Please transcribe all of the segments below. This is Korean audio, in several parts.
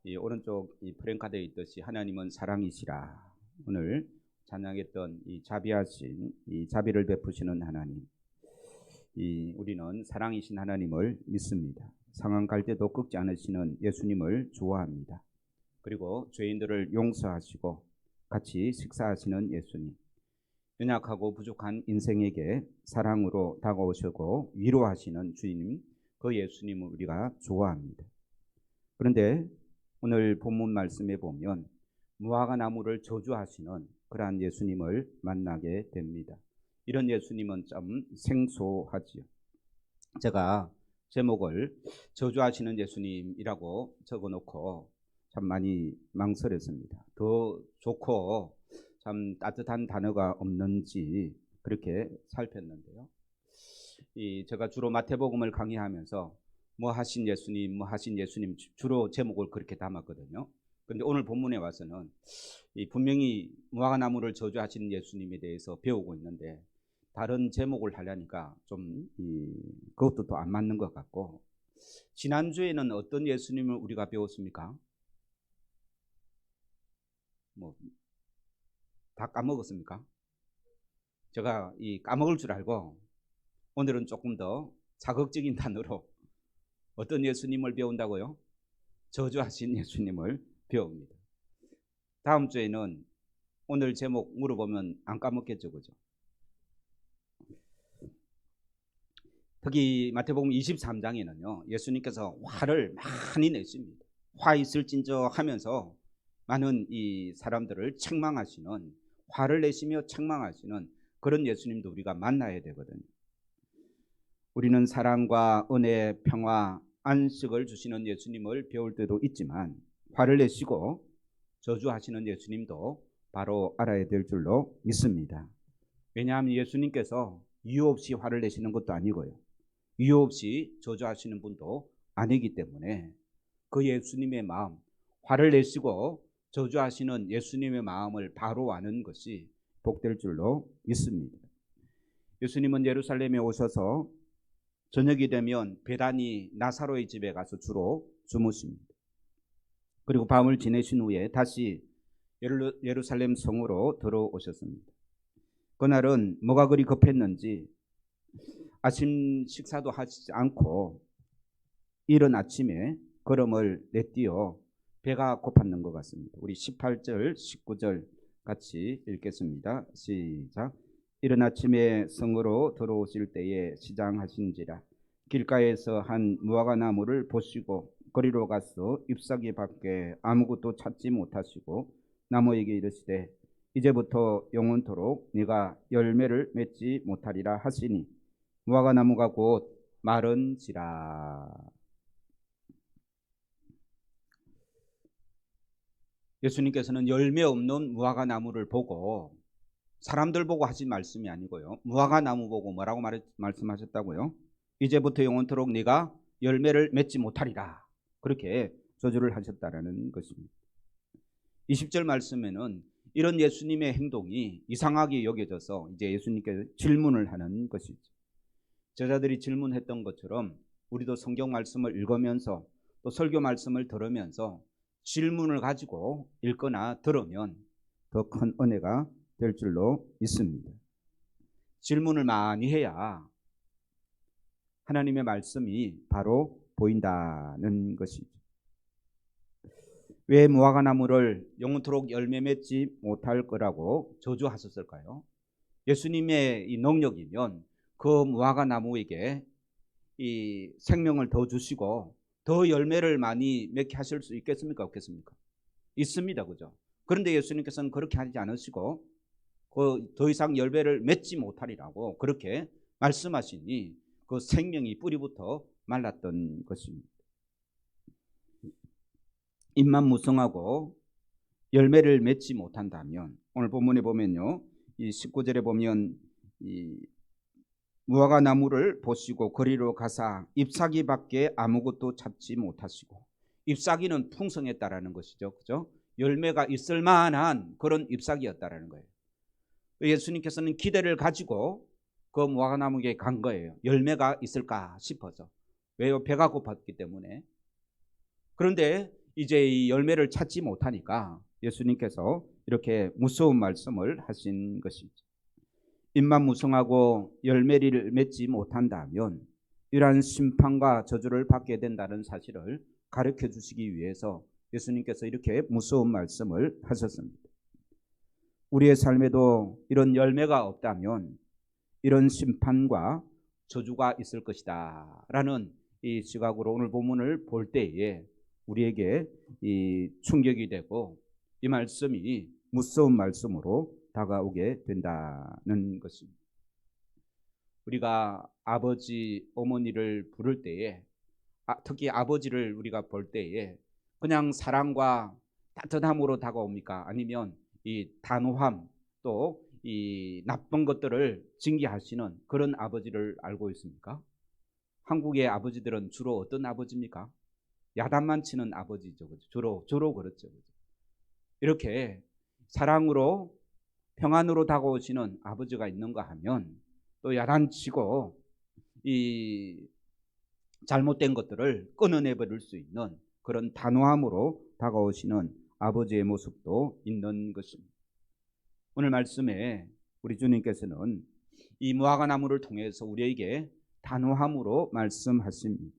이 오른쪽 이 프랭카드에 있듯이 하나님은 사랑이시라. 오늘 찬양했던 이 자비하신 이 자비를 베푸시는 하나님. 우리는 사랑이신 하나님을 믿습니다. 상황 갈 때도 꺾지 않으시는 예수님을 좋아합니다. 그리고 죄인들을 용서하시고 같이 식사하시는 예수님. 연약하고 부족한 인생에게 사랑으로 다가오시고 위로하시는 주님, 그 예수님을 우리가 좋아합니다. 그런데 오늘 본문 말씀에 보면 무화과 나무를 저주하시는 그러한 예수님을 만나게 됩니다. 이런 예수님은 좀 생소하지요. 제가 제목을 저주하시는 예수님이라고 적어놓고 참 많이 망설였습니다. 더 좋고 참 따뜻한 단어가 없는지 그렇게 살폈는데요. 제가 주로 마태복음을 강의하면서 뭐 하신 예수님 주로 제목을 그렇게 담았거든요. 그런데 오늘 본문에 와서는 분명히 무화과 나무를 저주하시는 예수님에 대해서 배우고 있는데 다른 제목을 하려니까 좀 그것도 또 안 맞는 것 같고, 지난주에는 어떤 예수님을 우리가 배웠습니까? 뭐 다 까먹었습니까? 제가 까먹을 줄 알고 오늘은 조금 더 자극적인 단어로 어떤 예수님을 배운다고요? 저주하신 예수님을 배웁니다. 다음 주에는 오늘 제목 물어보면 안 까먹겠죠, 그죠? 특히 마태복음 23장에는요 예수님께서 화를 많이 내십니다. 화 있을진저 하면서 많은 이 사람들을 책망하시는, 화를 내시며 책망하시는 그런 예수님도 우리가 만나야 되거든요. 우리는 사랑과 은혜, 평화, 안식을 주시는 예수님을 배울 때도 있지만 화를 내시고 저주하시는 예수님도 바로 알아야 될 줄로 믿습니다. 왜냐하면 예수님께서 이유 없이 화를 내시는 것도 아니고요, 이유 없이 저주하시는 분도 아니기 때문에 그 예수님의 마음, 화를 내시고 저주하시는 예수님의 마음을 바로 아는 것이 복될 줄로 믿습니다. 예수님은 예루살렘에 오셔서 저녁이 되면 베다니 나사로의 집에 가서 주로 주무십니다. 그리고 밤을 지내신 후에 다시 예루살렘 성으로 들어오셨습니다. 그날은 뭐가 그리 급했는지 아침 식사도 하시지 않고 이른 아침에 걸음을 내뛰어 배가 고팠는 것 같습니다. 우리 18절 19절 같이 읽겠습니다. 시작. 이른 아침에 성으로 들어오실 때에 시장하신지라 길가에서 한 무화과 나무를 보시고 거리로 가서 잎사귀 밖에 아무것도 찾지 못하시고 나무에게 이르시되 이제부터 영원토록 네가 열매를 맺지 못하리라 하시니 무화과 나무가 곧 마른지라. 예수님께서는 열매 없는 무화과 나무를 보고, 사람들 보고 하신 말씀이 아니고요, 무화과 나무 보고 뭐라고 말씀하셨다고요? 이제부터 영원토록 네가 열매를 맺지 못하리라, 그렇게 저주를 하셨다라는 것입니다. 20절 말씀에는 이런 예수님의 행동이 이상하게 여겨져서 이제 예수님께서 질문을 하는 것이죠. 제자들이 질문했던 것처럼 우리도 성경 말씀을 읽으면서 또 설교 말씀을 들으면서 질문을 가지고 읽거나 들으면 더 큰 은혜가 될 줄로 믿습니다. 질문을 많이 해야 하나님의 말씀이 바로 보인다는 것이죠. 왜 무화과 나무를 영원토록 열매 맺지 못할 거라고 저주하셨을까요? 예수님의 이 능력이면 그 무화과 나무에게 이 생명을 더 주시고 더 열매를 많이 맺게 하실 수 있겠습니까? 없겠습니까? 있습니다, 그죠? 그런데 예수님께서는 그렇게 하지 않으시고 더 이상 열매를 맺지 못하리라고 그렇게 말씀하시니 그 생명이 뿌리부터 말랐던 것입니다. 잎만 무성하고 열매를 맺지 못한다면, 오늘 본문에 보면요, 이 19절에 보면 이 무화과 나무를 보시고 거리로 가사 잎사귀 밖에 아무것도 찾지 못하시고, 잎사귀는 풍성했다라는 것이죠, 그죠? 열매가 있을 만한 그런 잎사귀였다라는 거예요. 예수님께서는 기대를 가지고 그 무화과 나무에 간 거예요. 열매가 있을까 싶어서. 왜요? 배가 고팠기 때문에. 그런데 이제 이 열매를 찾지 못하니까 예수님께서 이렇게 무서운 말씀을 하신 것이죠. 잎만 무성하고 열매를 맺지 못한다면 이러한 심판과 저주를 받게 된다는 사실을 가르쳐 주시기 위해서 예수님께서 이렇게 무서운 말씀을 하셨습니다. 우리의 삶에도 이런 열매가 없다면 이런 심판과 저주가 있을 것이다 라는 이 시각으로 오늘 본문을 볼 때에 우리에게 이 충격이 되고 이 말씀이 무서운 말씀으로 다가오게 된다는 것입니다. 우리가 아버지, 어머니를 부를 때에 특히 아버지를 우리가 볼 때에 그냥 사랑과 따뜻함으로 다가옵니까? 아니면 이 단호함 또 이 나쁜 것들을 징계하시는 그런 아버지를 알고 있습니까? 한국의 아버지들은 주로 어떤 아버지입니까? 야단만 치는 아버지죠. 주로 그렇죠. 이렇게 사랑으로 평안으로 다가오시는 아버지가 있는가 하면 또 야단치고 이 잘못된 것들을 끊어내버릴 수 있는 그런 단호함으로 다가오시는 아버지의 모습도 있는 것입니다. 오늘 말씀에 우리 주님께서는 이 무화과 나무를 통해서 우리에게 단호함으로 말씀하십니다.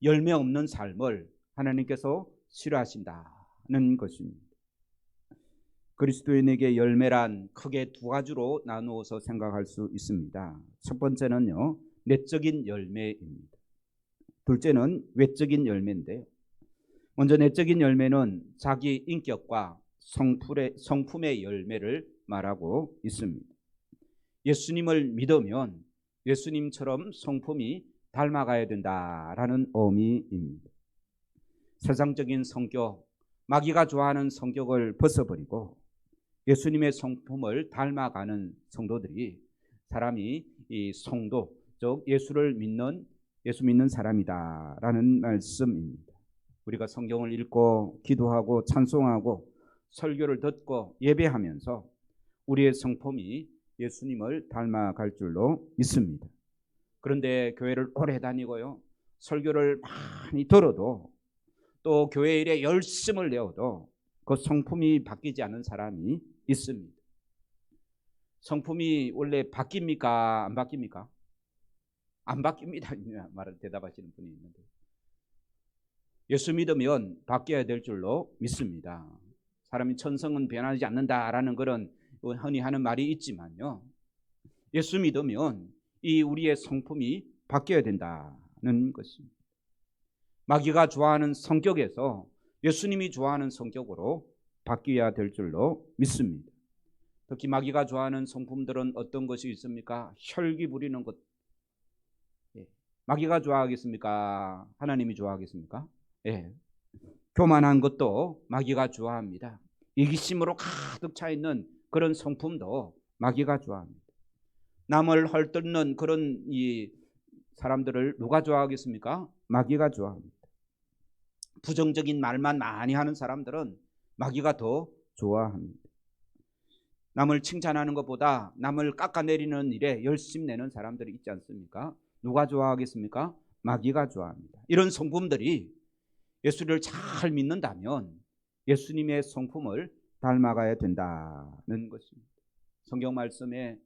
열매 없는 삶을 하나님께서 싫어하신다는 것입니다. 그리스도인에게 열매란 크게 두 가지로 나누어서 생각할 수 있습니다. 첫 번째는요, 내적인 열매입니다. 둘째는 외적인 열매인데요. 먼저 내적인 열매는 자기 인격과 성품의 열매를 말하고 있습니다. 예수님을 믿으면 예수님처럼 성품이 닮아가야 된다라는 의미입니다. 세상적인 성격, 마귀가 좋아하는 성격을 벗어버리고 예수님의 성품을 닮아가는 성도들이 사람이 이 성도, 즉 예수 믿는 사람이다라는 말씀입니다. 우리가 성경을 읽고 기도하고 찬송하고 설교를 듣고 예배하면서 우리의 성품이 예수님을 닮아갈 줄로 믿습니다. 그런데 교회를 오래 다니고요, 설교를 많이 들어도 또 교회 일에 열심을 내어도 그 성품이 바뀌지 않은 사람이 있습니다. 성품이 원래 바뀝니까? 안 바뀝니까? 안 바뀝니다. 말을 대답하시는 분이 있는데, 예수 믿으면 바뀌어야 될 줄로 믿습니다. 사람이 천성은 변하지 않는다라는 그런 흔히 하는 말이 있지만요, 예수 믿으면 이 우리의 성품이 바뀌어야 된다는 것입니다. 마귀가 좋아하는 성격에서 예수님이 좋아하는 성격으로 바뀌어야 될 줄로 믿습니다. 특히 마귀가 좋아하는 성품들은 어떤 것이 있습니까? 혈기 부리는 것. 마귀가 좋아하겠습니까? 하나님이 좋아하겠습니까? 예. 교만한 것도 마귀가 좋아합니다. 이기심으로 가득 차 있는 그런 성품도 마귀가 좋아합니다. 남을 헐뜯는 그런 이 사람들을 누가 좋아하겠습니까? 마귀가 좋아합니다. 부정적인 말만 많이 하는 사람들은 마귀가 더 좋아합니다. 남을 칭찬하는 것보다 남을 깎아내리는 일에 열심 내는 사람들이 있지 않습니까? 누가 좋아하겠습니까? 마귀가 좋아합니다. 이런 성품들이 예수를 잘 믿는다면 예수님의 성품을 닮아가야 된다는 것입니다. 성경 말씀에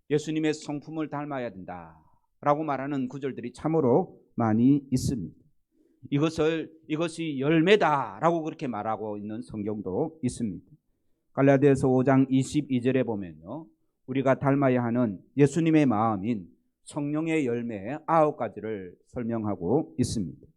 예수님의 성품을 닮아야 된다라고 말하는 구절들이 참으로 많이 있습니다. 이것이 열매다라고 그렇게 말하고 있는 성경도 있습니다. 갈라디아서 5장 22절에 보면요, 우리가 닮아야 하는 예수님의 마음인 성령의 열매 9가지를 설명하고 있습니다.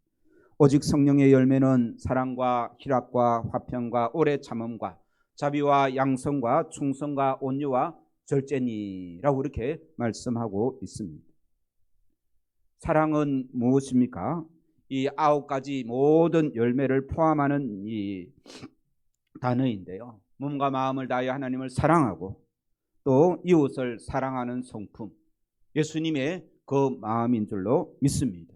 오직 성령의 열매는 사랑과 희락과 화평과 오래 참음과 자비와 양성과 충성과 온유와 절제니라고 이렇게 말씀하고 있습니다. 사랑은 무엇입니까? 이 9가지 모든 열매를 포함하는 이 단어인데요, 몸과 마음을 다하여 하나님을 사랑하고 또 이웃을 사랑하는 성품, 예수님의 그 마음인 줄로 믿습니다.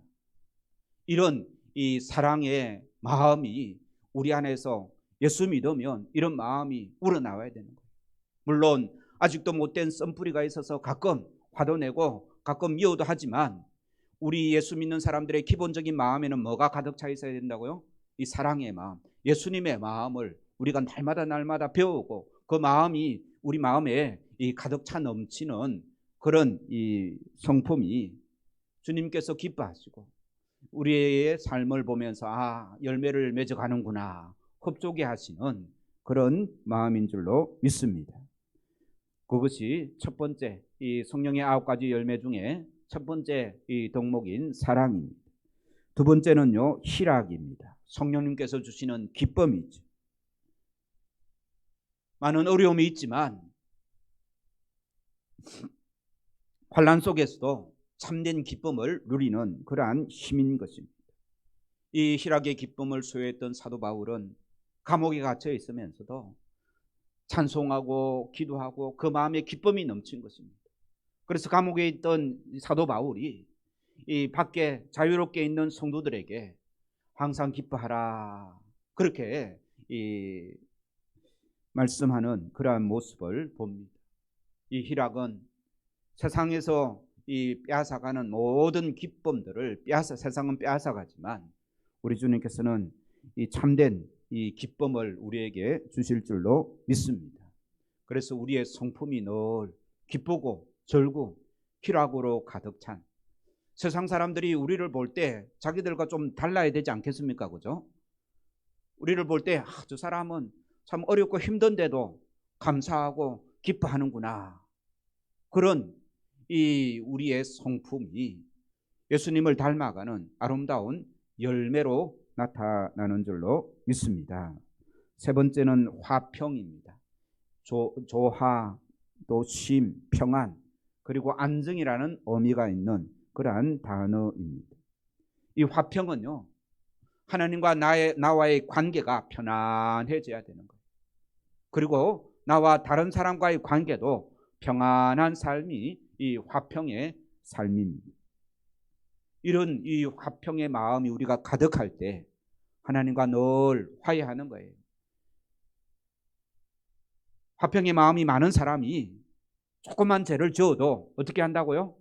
이런 이 사랑의 마음이 우리 안에서 예수 믿으면 이런 마음이 우러나와야 되는 거예요. 물론 아직도 못된 썬뿌리가 있어서 가끔 화도 내고 가끔 미워도 하지만 우리 예수 믿는 사람들의 기본적인 마음에는 뭐가 가득 차 있어야 된다고요? 이 사랑의 마음, 예수님의 마음을 우리가 날마다 배우고 그 마음이 우리 마음에 이 가득 차 넘치는 그런 이 성품이 주님께서 기뻐하시고 우리의 삶을 보면서 열매를 맺어가는구나 흡족해 하시는 그런 마음인 줄로 믿습니다. 그것이 첫 번째 이 성령의 9가지 열매 중에 첫 번째 이 덕목인 사랑입니다. 두 번째는요, 희락입니다. 성령님께서 주시는 기쁨이죠. 많은 어려움이 있지만 환난 속에서도 참된 기쁨을 누리는 그러한 힘인 것입니다. 이 희락의 기쁨을 소유했던 사도 바울은 감옥에 갇혀 있으면서도 찬송하고 기도하고 그 마음에 기쁨이 넘친 것입니다. 그래서 감옥에 있던 사도 바울이 이 밖에 자유롭게 있는 성도들에게 항상 기뻐하라 그렇게 이 말씀하는 그러한 모습을 봅니다. 이 희락은 세상에서 이 빼앗아가는 모든 기쁨들을 세상은 빼앗아가지만 우리 주님께서는 이 참된 이 기쁨을 우리에게 주실 줄로 믿습니다. 그래서 우리의 성품이 늘 기쁘고 절구 희락으로 가득 찬, 세상 사람들이 우리를 볼 때 자기들과 좀 달라야 되지 않겠습니까? 그죠? 우리를 볼 때 저 사람은 참 어렵고 힘든데도 감사하고 기뻐하는구나. 그런 이 우리의 성품이 예수님을 닮아가는 아름다운 열매로 나타나는 줄로 믿습니다. 세 번째는 화평입니다. 조화, 또 쉼, 평안, 그리고 안정이라는 의미가 있는 그러한 단어입니다. 이 화평은요, 하나님과 나와의 관계가 편안해져야 되는 거예요. 그리고 나와 다른 사람과의 관계도 평안한 삶이 이 화평의 삶입니다. 이런 이 화평의 마음이 우리가 가득할 때 하나님과 늘 화해하는 거예요. 화평의 마음이 많은 사람이 조그만 죄를 지어도 어떻게 한다고요?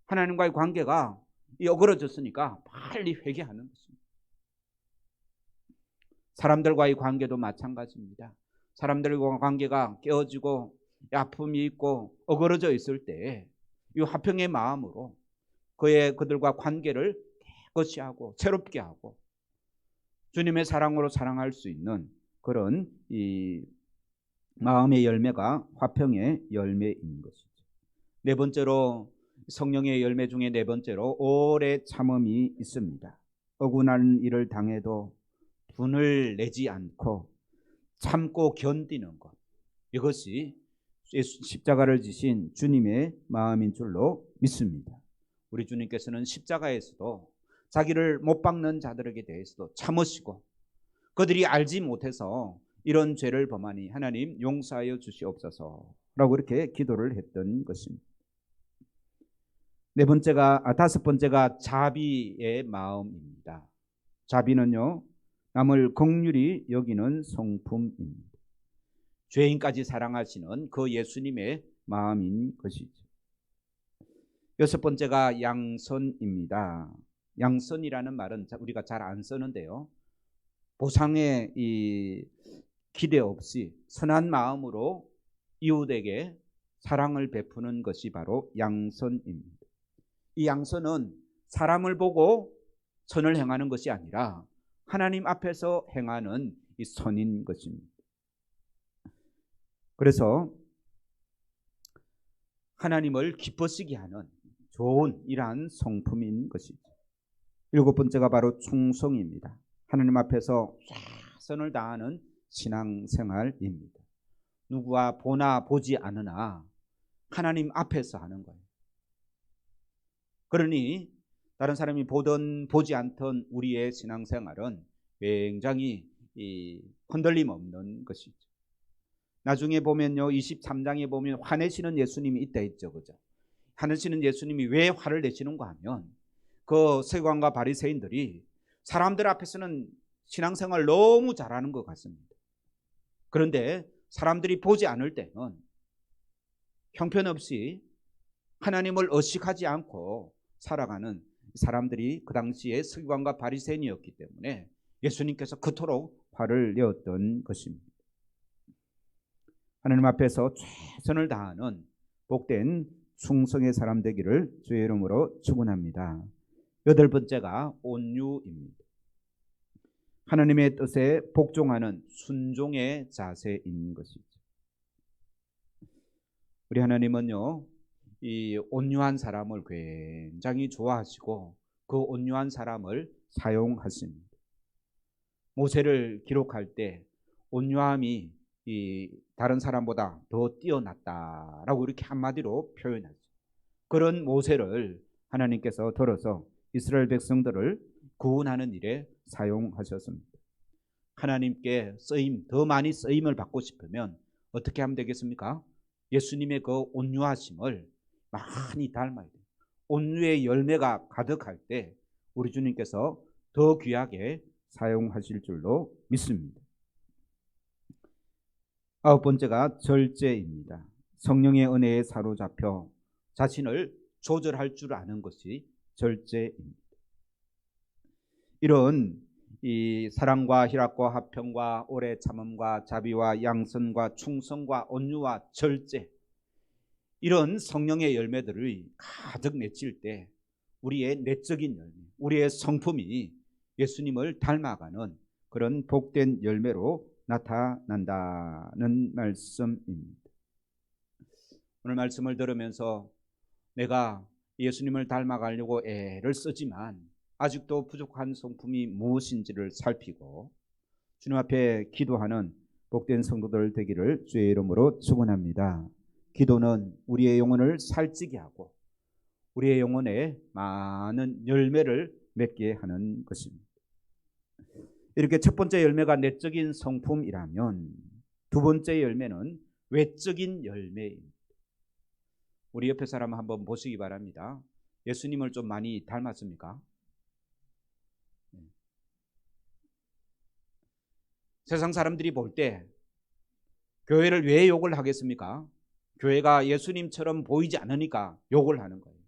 하나님과의 관계가 어그러졌으니까 빨리 회개하는 것입니다. 사람들과의 관계도 마찬가지입니다. 사람들과 관계가 깨어지고 아픔이 있고 어그러져 있을 때 이 화평의 마음으로 그들과 관계를 깨끗이 하고 새롭게 하고 주님의 사랑으로 사랑할 수 있는 그런 이 마음의 열매가 화평의 열매인 것이죠. 네 번째로 성령의 열매 중에 네 번째로 오래 참음이 있습니다. 억울한 일을 당해도 분을 내지 않고 참고 견디는 것, 이것이 십자가를 지신 주님의 마음인 줄로 믿습니다. 우리 주님께서는 십자가에서도 자기를 못 박는 자들에게 대해서도 참으시고 그들이 알지 못해서 이런 죄를 범하니 하나님 용서하여 주시옵소서라고 이렇게 기도를 했던 것입니다. 다섯 번째가 자비의 마음입니다. 자비는요, 남을 긍휼히 여기는 성품입니다. 죄인까지 사랑하시는 그 예수님의 마음인 것이죠. 여섯 번째가 양선입니다. 양선이라는 말은 우리가 잘 안 쓰는데요, 보상의 이 기대 없이 선한 마음으로 이웃에게 사랑을 베푸는 것이 바로 양선입니다. 이 양선은 사람을 보고 선을 행하는 것이 아니라 하나님 앞에서 행하는 이 선인 것입니다. 그래서 하나님을 기쁘시게 하는 좋은 이러한 성품인 것이죠. 일곱 번째가 바로 충성입니다. 하나님 앞에서 최선을 다하는 신앙생활입니다. 누구와 보나 보지 않으나 하나님 앞에서 하는 거예요. 그러니 다른 사람이 보든 보지 않던 우리의 신앙생활은 굉장히 흔들림 없는 것이죠. 나중에 보면요, 23장에 보면 화내시는 예수님이 있다 했죠. 그죠? 화내시는 예수님이 왜 화를 내시는가 하면 그 서기관과 바리새인들이 사람들 앞에서는 신앙생활 너무 잘하는 것 같습니다. 그런데 사람들이 보지 않을 때는 형편없이 하나님을 의식하지 않고 살아가는 사람들이 그 당시에 서기관과 바리새인이었기 때문에 예수님께서 그토록 화를 내었던 것입니다. 하나님 앞에서 최선을 다하는 복된 충성의 사람 되기를 주의 이름으로 축원합니다. 여덟 번째가 온유입니다. 하나님의 뜻에 복종하는 순종의 자세인 것이죠. 우리 하나님은요, 이 온유한 사람을 굉장히 좋아하시고 그 온유한 사람을 사용하십니다. 모세를 기록할 때 온유함이 이 다른 사람보다 더 뛰어났다라고 이렇게 한마디로 표현하죠. 그런 모세를 하나님께서 들어서 이스라엘 백성들을 구원하는 일에 사용하셨습니다. 하나님께 쓰임, 더 많이 쓰임을 받고 싶으면 어떻게 하면 되겠습니까? 예수님의 그 온유하심을 많이 닮아야 돼요. 온유의 열매가 가득할 때 우리 주님께서 더 귀하게 사용하실 줄로 믿습니다. 아홉 번째가 절제입니다. 성령의 은혜에 사로잡혀 자신을 조절할 줄 아는 것이 절제입니다. 이런 이 사랑과 희락과 화평과 오래 참음과 자비와 양선과 충성과 온유와 절제, 이런 성령의 열매들을 가득 맺힐 때 우리의 내적인 열매, 우리의 성품이 예수님을 닮아가는 그런 복된 열매로 나타난다는 말씀입니다. 오늘 말씀을 들으면서 내가 예수님을 닮아가려고 애를 쓰지만 아직도 부족한 성품이 무엇인지를 살피고 주님 앞에 기도하는 복된 성도들 되기를 주의 이름으로 축원합니다. 기도는 우리의 영혼을 살찌게 하고 우리의 영혼에 많은 열매를 맺게 하는 것입니다. 이렇게 첫 번째 열매가 내적인 성품이라면 두 번째 열매는 외적인 열매입니다. 우리 옆에 사람 한번 보시기 바랍니다. 예수님을 좀 많이 닮았습니까? 세상 사람들이 볼 때 교회를 왜 욕을 하겠습니까? 교회가 예수님처럼 보이지 않으니까 욕을 하는 거예요.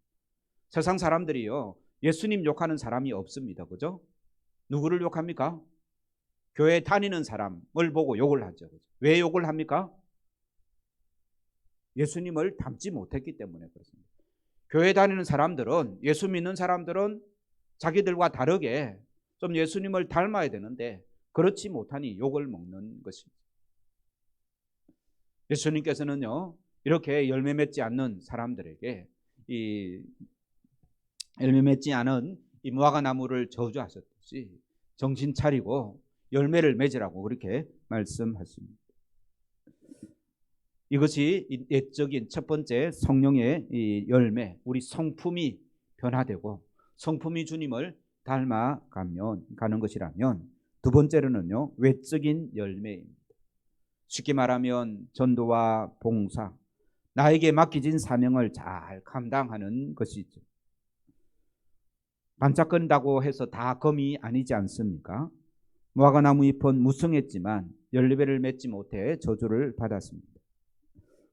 세상 사람들이요, 예수님 욕하는 사람이 없습니다. 그죠? 누구를 욕합니까? 교회 다니는 사람을 보고 욕을 하죠. 왜 욕을 합니까? 예수님을 닮지 못했기 때문에 그렇습니다. 교회 다니는 사람들은, 예수 믿는 사람들은 자기들과 다르게 좀 예수님을 닮아야 되는데 그렇지 못하니 욕을 먹는 것입니다. 예수님께서는요, 이렇게 열매 맺지 않는 사람들에게 이 열매 맺지 않은 이 무화과 나무를 저주하셨듯이 정신 차리고 열매를 맺으라고 그렇게 말씀하십니다. 이것이 내적인 첫 번째 성령의 이 열매, 우리 성품이 변화되고 성품이 주님을 닮아가는 것이라면, 두 번째로는요, 외적인 열매입니다. 쉽게 말하면 전도와 봉사, 나에게 맡겨진 사명을 잘 감당하는 것이죠. 반짝거린다고 해서 다 검이 아니지 않습니까? 무화과나무 잎은 무성했지만 열매를 맺지 못해 저주를 받았습니다.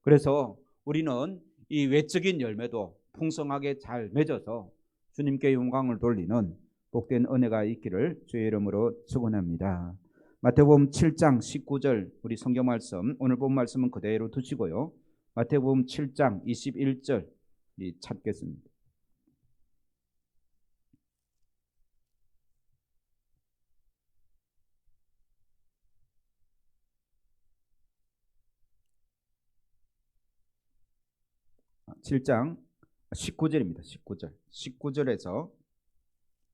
그래서 우리는 이 외적인 열매도 풍성하게 잘 맺어서 주님께 영광을 돌리는 복된 은혜가 있기를 주의 이름으로 축원합니다. 마태복음 7장 19절 우리 성경 말씀, 오늘 본 말씀은 그대로 두시고요. 마태복음 7장 21절 찾겠습니다. (7장) 19절입니다. 19절에서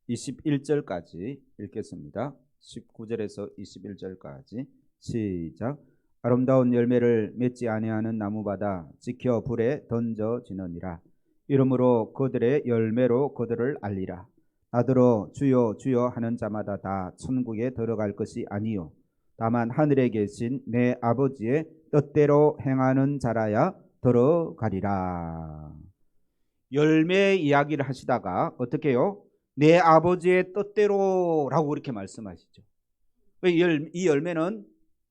21절까지 읽겠습니다. 19절에서 21절까지 시작. 아름다운 열매를 맺지 아니하는 나무마다 지켜 불에 던져지느니라. 이러므로 그들의 열매로 그들을 알리라. 나더러 주여 주여 하는 자마다 다 천국에 들어갈 것이 아니요 다만 하늘에 계신 내 아버지의 뜻대로 행하는 자라야 들어가리라. 열매 이야기를 하시다가 어떻게 해요? 내 아버지의 뜻대로라고 그렇게 말씀하시죠. 이 열매는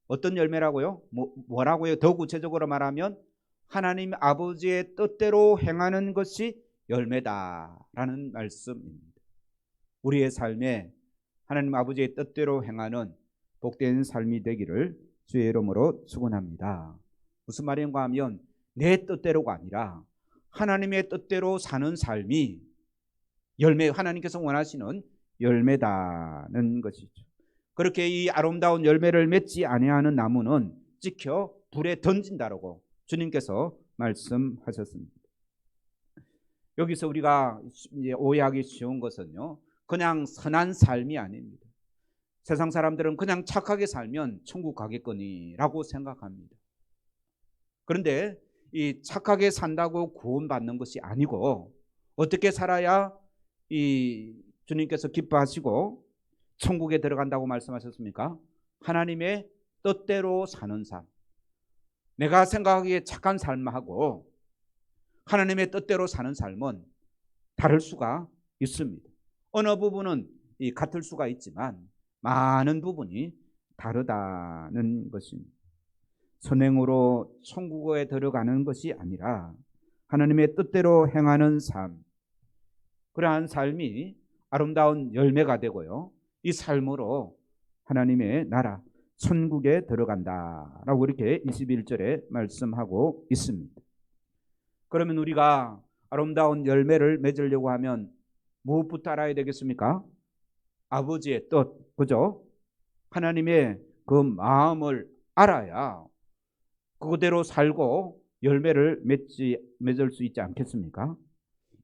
어떤 열매라고요? 뭐라고요? 더 구체적으로 말하면 하나님 아버지의 뜻대로 행하는 것이 열매다라는 말씀입니다. 우리의 삶에 하나님 아버지의 뜻대로 행하는 복된 삶이 되기를 주의 이름으로 축원합니다. 무슨 말인가 하면 내 뜻대로가 아니라 하나님의 뜻대로 사는 삶이 열매, 하나님께서 원하시는 열매다는 것이죠. 그렇게 이 아름다운 열매를 맺지 아니하는 나무는 찍혀 불에 던진다라고 주님께서 말씀하셨습니다. 여기서 우리가 오해하기 쉬운 것은요, 그냥 선한 삶이 아닙니다. 세상 사람들은 그냥 착하게 살면 천국 가겠거니라고 생각합니다. 그런데 이 착하게 산다고 구원받는 것이 아니고 어떻게 살아야 이 주님께서 기뻐하시고 천국에 들어간다고 말씀하셨습니까? 하나님의 뜻대로 사는 삶. 내가 생각하기에 착한 삶하고 하나님의 뜻대로 사는 삶은 다를 수가 있습니다. 어느 부분은 같을 수가 있지만 많은 부분이 다르다는 것입니다. 선행으로 천국에 들어가는 것이 아니라 하나님의 뜻대로 행하는 삶, 그러한 삶이 아름다운 열매가 되고요, 이 삶으로 하나님의 나라 천국에 들어간다라고 이렇게 21절에 말씀하고 있습니다. 그러면 우리가 아름다운 열매를 맺으려고 하면 무엇부터 알아야 되겠습니까? 아버지의 뜻, 그죠? 하나님의 그 마음을 알아야 그대로 살고 열매를 맺을 수 있지 않겠습니까?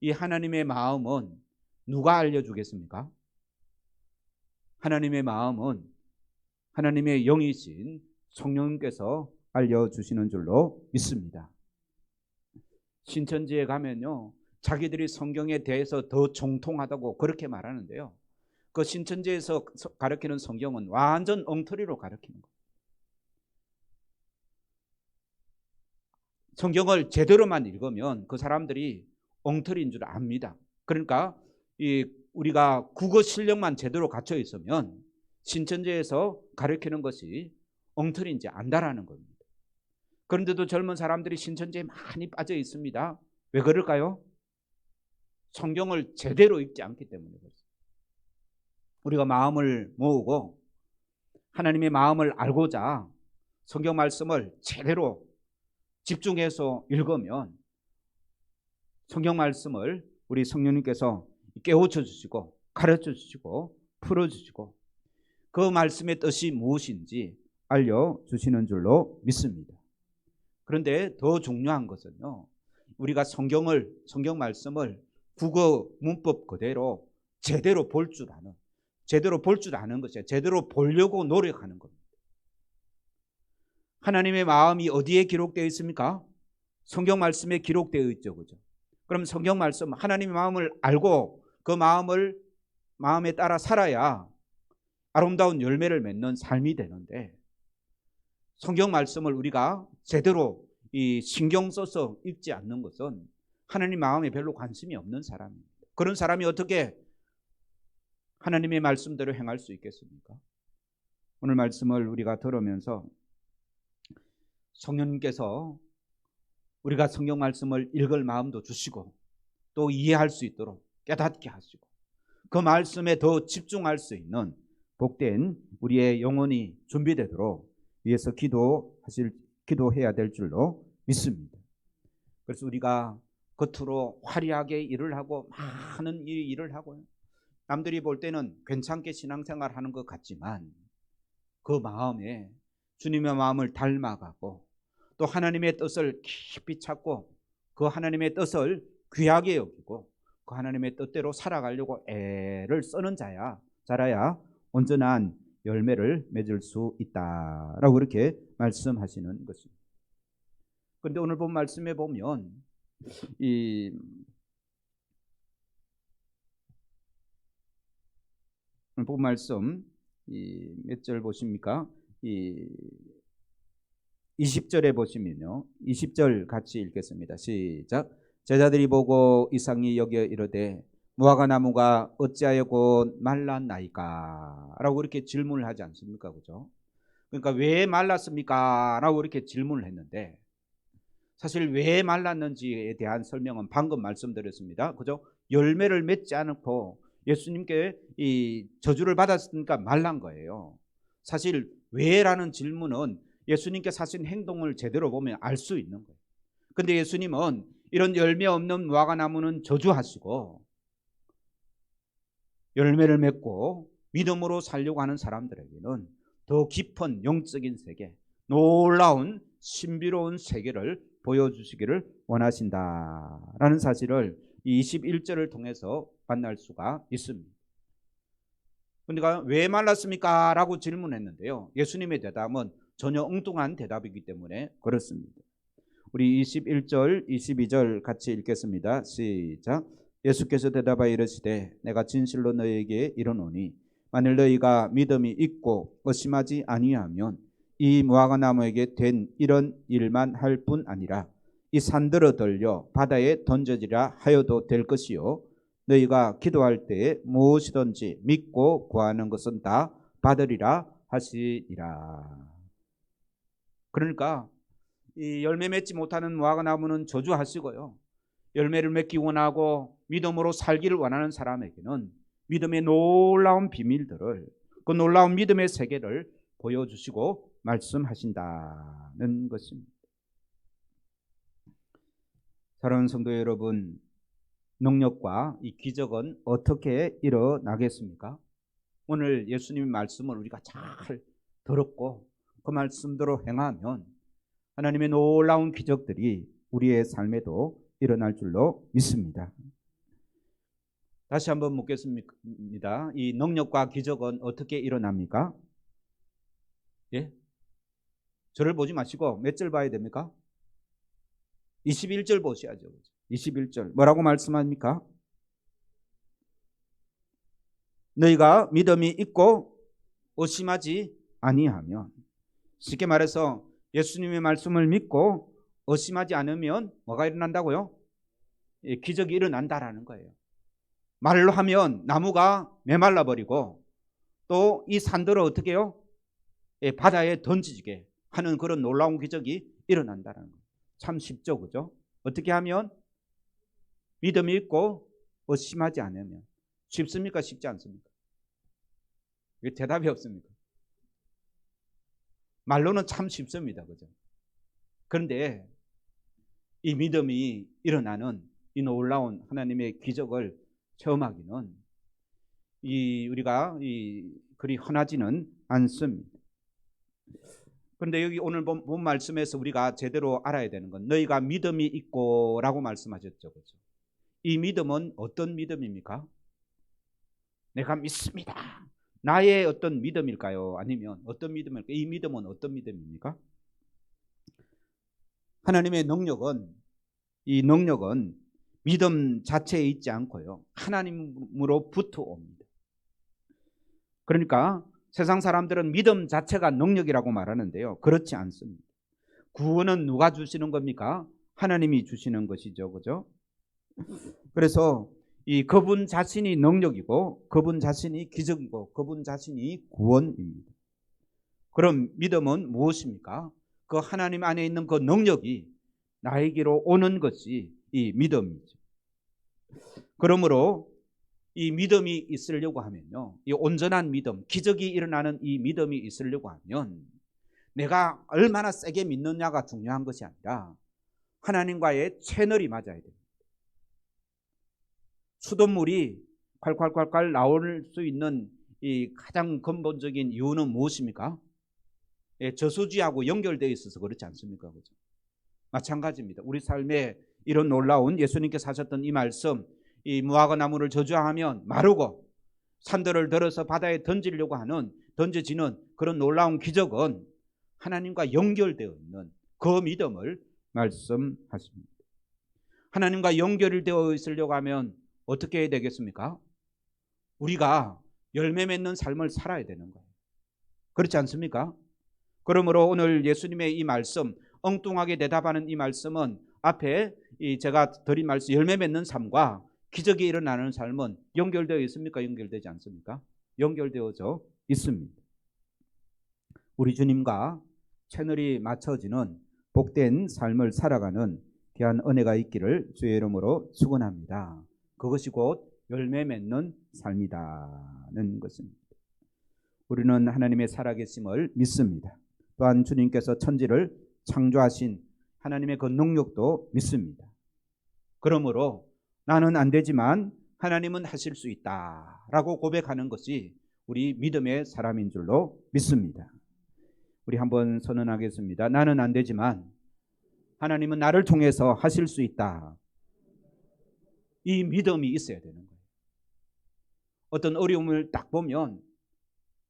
이 하나님의 마음은 누가 알려주겠습니까? 하나님의 마음은 하나님의 영이신 성령님께서 알려주시는 줄로 믿습니다. 신천지에 가면요, 자기들이 성경에 대해서 더 정통하다고 그렇게 말하는데요, 그 신천지에서 가르치는 성경은 완전 엉터리로 가르치는 거예요. 성경을 제대로만 읽으면 그 사람들이 엉터리인 줄 압니다. 그러니까 우리가 국어 실력만 제대로 갖춰 있으면 신천지에서 가르치는 것이 엉터리인지 안다라는 겁니다. 그런데도 젊은 사람들이 신천지에 많이 빠져 있습니다. 왜 그럴까요? 성경을 제대로 읽지 않기 때문에 그렇습니다. 우리가 마음을 모으고 하나님의 마음을 알고자 성경 말씀을 제대로 집중해서 읽으면 성경 말씀을 우리 성령님께서 깨우쳐 주시고 가르쳐 주시고 풀어 주시고 그 말씀의 뜻이 무엇인지 알려주시는 줄로 믿습니다. 그런데 더 중요한 것은요, 우리가 성경 말씀을 국어 문법 그대로 제대로 볼 줄 아는 것이야. 제대로 보려고 노력하는 겁니다. 하나님의 마음이 어디에 기록되어 있습니까? 성경 말씀에 기록되어 있죠, 그죠? 그럼 성경 말씀, 하나님의 마음을 알고 그 마음에 따라 살아야 아름다운 열매를 맺는 삶이 되는데, 성경 말씀을 우리가 제대로 신경 써서 읽지 않는 것은 하나님 마음에 별로 관심이 없는 사람입니다. 그런 사람이 어떻게 하나님의 말씀대로 행할 수 있겠습니까? 오늘 말씀을 우리가 들으면서 성령님께서 우리가 성경 말씀을 읽을 마음도 주시고 또 이해할 수 있도록 깨닫게 하시고 그 말씀에 더 집중할 수 있는 복된 우리의 영혼이 준비되도록 위해서 기도해야 될 줄로 믿습니다. 그래서 우리가 겉으로 화려하게 일을 하고 많은 일을 하고요, 남들이 볼 때는 괜찮게 신앙생활 하는 것 같지만 그 마음에 주님의 마음을 닮아가고 또 하나님의 뜻을 깊이 찾고 그 하나님의 뜻을 귀하게 여기고 그 하나님의 뜻대로 살아가려고 애를 쓰는 자라야 온전한 열매를 맺을 수 있다라고 그렇게 말씀하시는 것입니다. 그런데 오늘 본 말씀에 보면 오늘 본 말씀 몇 절 보십니까? 20절에 보시면요, 20절 같이 읽겠습니다. 시작. 제자들이 보고 이상히 여겨 이르되 무화과 나무가 어찌하여 곧 말랐나이까? 라고 이렇게 질문을 하지 않습니까? 그죠? 그러니까 왜 말랐습니까? 라고 이렇게 질문을 했는데 사실 왜 말랐는지에 대한 설명은 방금 말씀드렸습니다. 그죠? 열매를 맺지 않고 예수님께 이 저주를 받았으니까 말란 거예요. 사실 왜라는 질문은 예수님께서 하신 행동을 제대로 보면 알 수 있는 거예요. 근데 예수님은 이런 열매 없는 무화과 나무는 저주하시고 열매를 맺고 믿음으로 살려고 하는 사람들에게는 더 깊은 영적인 세계, 놀라운 신비로운 세계를 보여주시기를 원하신다라는 사실을 이 21절을 통해서 만날 수가 있습니다. 그러니까 왜 말랐습니까? 라고 질문했는데요. 예수님의 대답은 전혀 엉뚱한 대답이기 때문에 그렇습니다. 우리 21절, 22절 같이 읽겠습니다. 시작. 예수께서 대답하여 이르시되 내가 진실로 너희에게 이르노니 만일 너희가 믿음이 있고 의심하지 아니하면 이 무화과 나무에게 된 이런 일만 할 뿐 아니라 이 산들어 들려 바다에 던져지라 하여도 될 것이요 너희가 기도할 때에 무엇이든지 믿고 구하는 것은 다 받으리라 하시니라. 그러니까 이 열매 맺지 못하는 무화과 나무는 저주하시고요, 열매를 맺기 원하고 믿음으로 살기를 원하는 사람에게는 믿음의 놀라운 비밀들을, 그 놀라운 믿음의 세계를 보여주시고 말씀하신다는 것입니다. 사랑하는 성도 여러분, 능력과 이 기적은 어떻게 일어나겠습니까? 오늘 예수님의 말씀을 우리가 잘 들었고 그 말씀대로 행하면 하나님의 놀라운 기적들이 우리의 삶에도 일어날 줄로 믿습니다. 다시 한번 묻겠습니다. 이 능력과 기적은 어떻게 일어납니까? 예? 저를 보지 마시고 몇 절 봐야 됩니까? 21절 보셔야죠. 21절 뭐라고 말씀합니까? 너희가 믿음이 있고 의심하지 아니하면, 쉽게 말해서 예수님의 말씀을 믿고 의심하지 않으면 뭐가 일어난다고요? 예, 기적이 일어난다라는 거예요. 말로 하면 나무가 메말라 버리고 또 이 산들을 어떻게 해요? 예, 바다에 던지게 하는 그런 놀라운 기적이 일어난다는 거예요. 참 쉽죠, 그죠? 어떻게 하면? 믿음이 있고 의심하지 않으면. 쉽습니까? 쉽지 않습니까? 왜 대답이 없습니까? 말로는 참 쉽습니다, 그죠? 그런데 이 믿음이 일어나는 이 놀라운 하나님의 기적을 체험하기는 우리가 그리 흔하지는 않습니다. 그런데 여기 오늘 본 말씀에서 우리가 제대로 알아야 되는 건 너희가 믿음이 있고 라고 말씀하셨죠, 그죠? 이 믿음은 어떤 믿음입니까? 내가 믿습니다. 나의 어떤 믿음일까요? 아니면 어떤 믿음일까요? 이 믿음은 어떤 믿음입니까? 하나님의 능력은, 이 능력은 믿음 자체에 있지 않고요, 하나님으로부터 옵니다. 그러니까 세상 사람들은 믿음 자체가 능력이라고 말하는데요, 그렇지 않습니다. 구원은 누가 주시는 겁니까? 하나님이 주시는 것이죠, 그죠? 그래서 이 그분 자신이 능력이고 그분 자신이 기적이고 그분 자신이 구원입니다. 그럼 믿음은 무엇입니까? 그 하나님 안에 있는 그 능력이 나에게로 오는 것이 이 믿음이죠. 그러므로 이 믿음이 있으려고 하면요, 이 온전한 믿음, 기적이 일어나는 이 믿음이 있으려고 하면 내가 얼마나 세게 믿느냐가 중요한 것이 아니라 하나님과의 채널이 맞아야 됩니다. 수돗물이 콸콸콸콸 나올 수 있는 이 가장 근본적인 이유는 무엇입니까? 예, 저수지하고 연결되어 있어서 그렇지 않습니까? 그죠? 마찬가지입니다. 우리 삶에 이런 놀라운 예수님께서 하셨던 이 말씀, 이 무화과 나무를 저주하면 마르고 산들을 들어서 바다에 던져지는 그런 놀라운 기적은 하나님과 연결되어 있는 그 믿음을 말씀하십니다. 하나님과 연결되어 있으려고 하면 어떻게 해야 되겠습니까? 우리가 열매 맺는 삶을 살아야 되는 거예요. 그렇지 않습니까? 그러므로 오늘 예수님의 이 말씀, 엉뚱하게 대답하는 이 말씀은 앞에 제가 드린 말씀 열매 맺는 삶과 기적이 일어나는 삶은 연결되어 있습니까? 연결되지 않습니까? 연결되어져 있습니다. 우리 주님과 채널이 맞춰지는 복된 삶을 살아가는 귀한 은혜가 있기를 주의 이름으로 축원합니다. 그것이 곧 열매 맺는 삶이다는 것입니다. 우리는 하나님의 살아계심을 믿습니다. 또한 주님께서 천지를 창조하신 하나님의 그 능력도 믿습니다. 그러므로 나는 안 되지만 하나님은 하실 수 있다라고 고백하는 것이 우리 믿음의 사람인 줄로 믿습니다. 우리 한번 선언하겠습니다. 나는 안 되지만 하나님은 나를 통해서 하실 수 있다. 이 믿음이 있어야 되는 거예요. 어떤 어려움을 딱 보면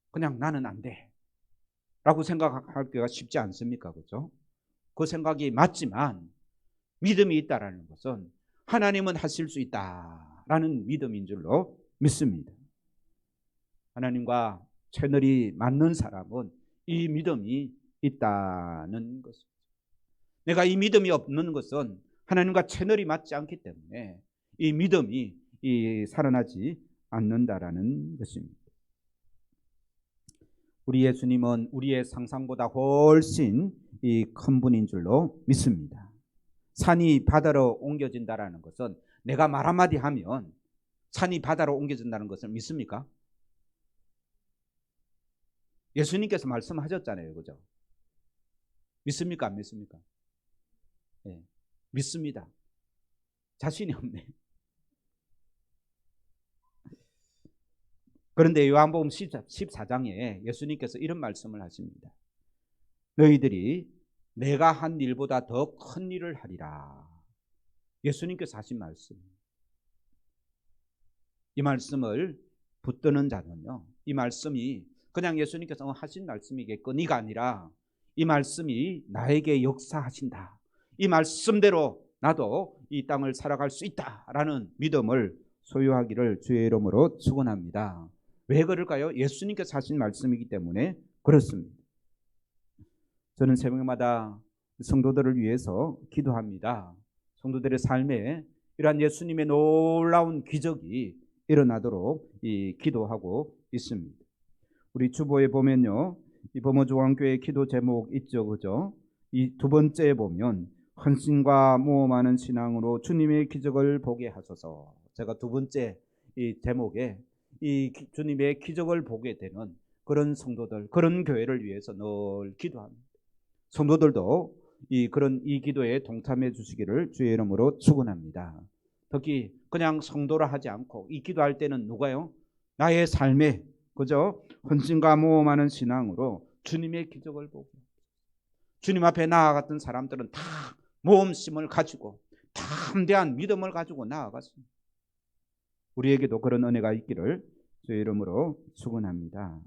그냥 나는 안 돼 라고 생각하기가 쉽지 않습니까? 그렇죠? 그 생각이 맞지만 믿음이 있다라는 것은 하나님은 하실 수 있다라는 믿음인 줄로 믿습니다. 하나님과 채널이 맞는 사람은 이 믿음이 있다는 것입니다. 내가 이 믿음이 없는 것은 하나님과 채널이 맞지 않기 때문에 이 믿음이 살아나지 않는다라는 것입니다. 우리 예수님은 우리의 상상보다 훨씬 큰 분인 줄로 믿습니다. 산이 바다로 옮겨진다라는 것은 내가 말 한마디 하면 산이 바다로 옮겨진다는 것을 믿습니까? 예수님께서 말씀하셨잖아요. 그죠? 믿습니까? 안 믿습니까? 네, 믿습니다. 자신이 없네. 그런데 요한복음 14장에 예수님께서 이런 말씀을 하십니다. 너희들이 내가 한 일보다 더 큰 일을 하리라. 예수님께서 하신 말씀. 이 말씀을 붙드는 자는요, 이 말씀이 그냥 예수님께서 하신 말씀이겠거니가 아니라 이 말씀이 나에게 역사하신다. 이 말씀대로 나도 이 땅을 살아갈 수 있다라는 믿음을 소유하기를 주의 이름으로 축원합니다. 왜 그럴까요? 예수님께서 하신 말씀이기 때문에 그렇습니다. 저는 새벽마다 성도들을 위해서 기도합니다. 성도들의 삶에 이러한 예수님의 놀라운 기적이 일어나도록 기도하고 있습니다. 우리 주보에 보면요, 이 범어중앙교회 기도 제목 있죠, 그죠? 이 두 번째에 보면 헌신과 모험하는 신앙으로 주님의 기적을 보게 하소서. 제가 두 번째 이 제목에 이 주님의 기적을 보게 되는 그런 성도들, 그런 교회를 위해서 늘 기도합니다. 성도들도 그런 기도에 동참해 주시기를 주의 이름으로 축원합니다. 특히 그냥 성도라 하지 않고 이 기도할 때는 누가요? 나의 삶에, 그죠? 헌신과 모험하는 신앙으로 주님의 기적을 보고, 주님 앞에 나아갔던 사람들은 다 모험심을 가지고 담대한 믿음을 가지고 나아갔습니다. 우리에게도 그런 은혜가 있기를 주의 이름으로 축원합니다.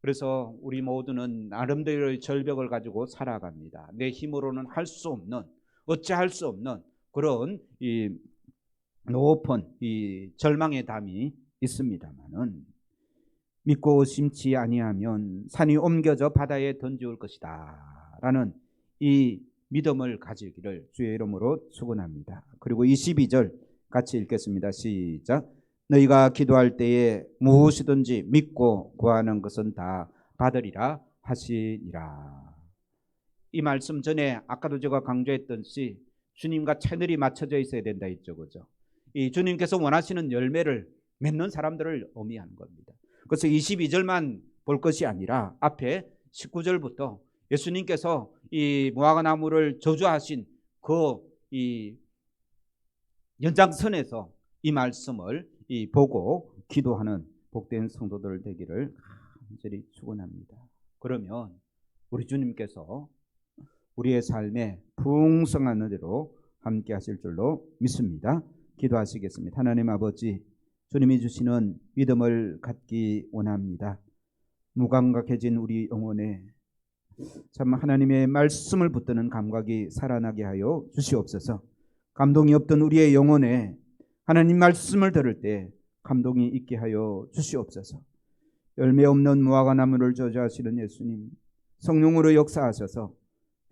그래서 우리 모두는 나름대로의 절벽을 가지고 살아갑니다. 내 힘으로는 할 수 없는, 어찌할 수 없는 그런 높은 절망의 담이 있습니다만은 믿고 심지 아니하면 산이 옮겨져 바다에 던지올 것이다 라는 이 믿음을 가지기를 주의 이름으로 축원합니다. 그리고 22절 같이 읽겠습니다. 시작. 너희가 기도할 때에 무엇이든지 믿고 구하는 것은 다 받으리라 하시니라. 이 말씀 전에 아까도 제가 강조했듯이 주님과 채널이 맞춰져 있어야 된다 했죠, 그죠? 이 주님께서 원하시는 열매를 맺는 사람들을 의미하는 겁니다. 그래서 22절만 볼 것이 아니라 앞에 19절부터 예수님께서 이 무화과 나무를 저주하신 그 연장선에서 이 말씀을 보고 기도하는 복된 성도들 되기를 간절히 축원합니다. 그러면 우리 주님께서 우리의 삶에 풍성한 은혜로 함께 하실 줄로 믿습니다. 기도하시겠습니다. 하나님 아버지, 주님이 주시는 믿음을 갖기 원합니다. 무감각해진 우리 영혼에 참 하나님의 말씀을 붙드는 감각이 살아나게 하여 주시옵소서. 감동이 없던 우리의 영혼에 하나님 말씀을 들을 때 감동이 있게 하여 주시옵소서. 열매 없는 무화과 나무를 저주하시는 예수님, 성령으로 역사하셔서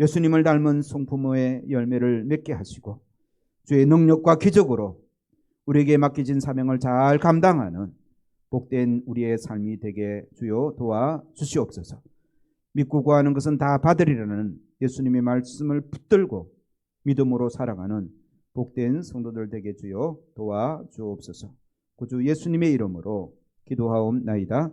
예수님을 닮은 성품의 열매를 맺게 하시고 주의 능력과 기적으로 우리에게 맡겨진 사명을 잘 감당하는 복된 우리의 삶이 되게 주여 도와 주시옵소서. 믿고 구하는 것은 다 받으리라는 예수님의 말씀을 붙들고 믿음으로 살아가는 복된 성도들 되게 주여 도와 주옵소서. 구주 예수님의 이름으로 기도하옵나이다.